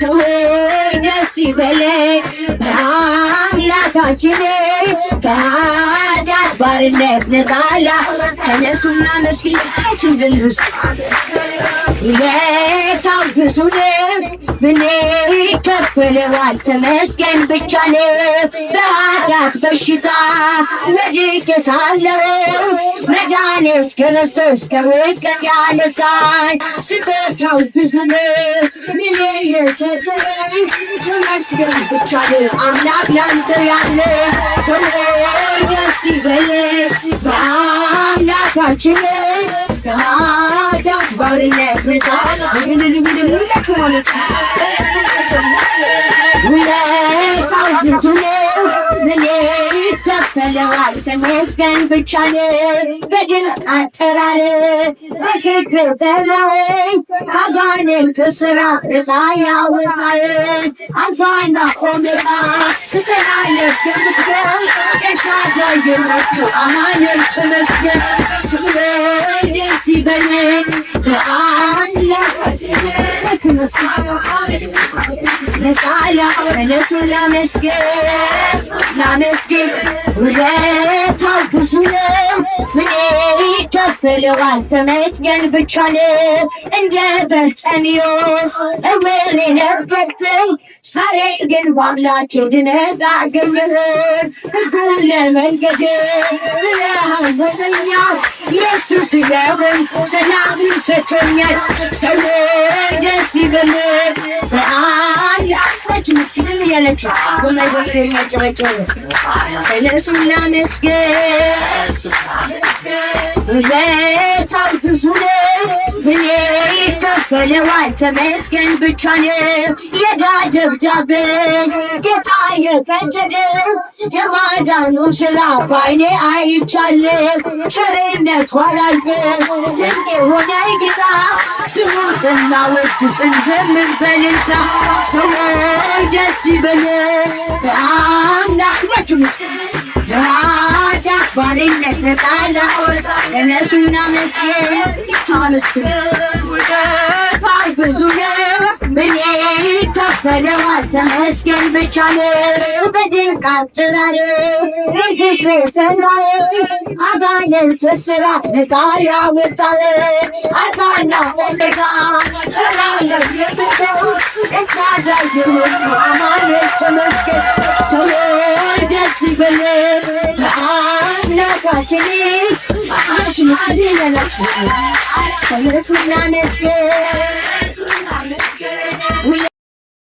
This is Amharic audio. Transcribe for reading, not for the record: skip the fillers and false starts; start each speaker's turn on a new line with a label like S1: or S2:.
S1: ሰዎች ደስ ይበለን በአምላካችን ከኃጢአት ባርነት ነፃ ተነሱና መስጊዳችን ዘንድ ውለታው ብዙ ነው ብንከፍለዋል ተመስገን ብቻ ነው። በኃጢአት በሽታ ወድቄ ሳለሁ መድኃኒት ክርስቶስ ከውድቀት ያነሳኝ ስጦታው ብዙ ነው ምን የሰጠኝ ተመስገን ብቻ ነው። አምላክ ላንተ ያለ ሰዎች ደስ ይበለን በአምላካችን ከኃጢአት ባርነት ነፃ ውለታው ብዙ ነው ምን ይከፈለዋል ተመስገን ብቻ ነው። በድንቅ አጠራር በፍቅር ጠራኸኝ ከአጋንንት እስራት ነፃ ያወጣኸኝ አልፋና ኦሜጋ ትሰራለህ የምትለው ኤልሻዳይ የሆንክ አማኑኤል ተመስገን። ስምህ ደስ ይበለን በአምላካችን ተነሱ ላመስግን ውለታው ብዙ ነው ምን ይከፈለዋል ተመስገን ብቻ ነው። እንደ በርጤሜዎስ ዕውር ነበርኩኝ ዛሬ ግን በአምላኬ ድነት አገኘሁ። ሕጉን ለመንገድ ብርሃን ኢየሱስ ስለሆንኩ ሰላምን ሰጥቶኛል። ሰዎች ደስ ይበለን በአምላካችን ምስኪንን እያለችው በመዘምር የሚያጨበጭቡ ተነሱና መስገን ውለታው ብዙ ነው ምን ይከፈለዋል ተመስገን ብቻ ነው። የዕዳ ደብዳቤ ጌታ የቀደደው የማዳኑ ሥራ በዓይኔ አይቻለሁ። ቸርነቱ አያልቅም ድንቅ የሆነ ጌታ ስሙን እናወድስ እንዘምር በእልልታ። ሰዎች ደስ ይበለን በአምላካችን ከኃጢአት ባርነት ነፃ ላወጣን ተነሱና መስገን ውለታው ብዙ ነው ምን ይከፈለዋል ተመስገን ብቻ ነው። በድንቅ አጠራር አጋንንት እስራት ነፃ ያወጣኸኝ አልፋና ኦሜጋ ትሰራለህ የምትለው ኤልሻዳይ የሆንክ አማኑኤል ተመስገን። ሰዎች ደስ ይበለን በአምላካችን ምስኪን እያላችሁ ተነሱና መስገን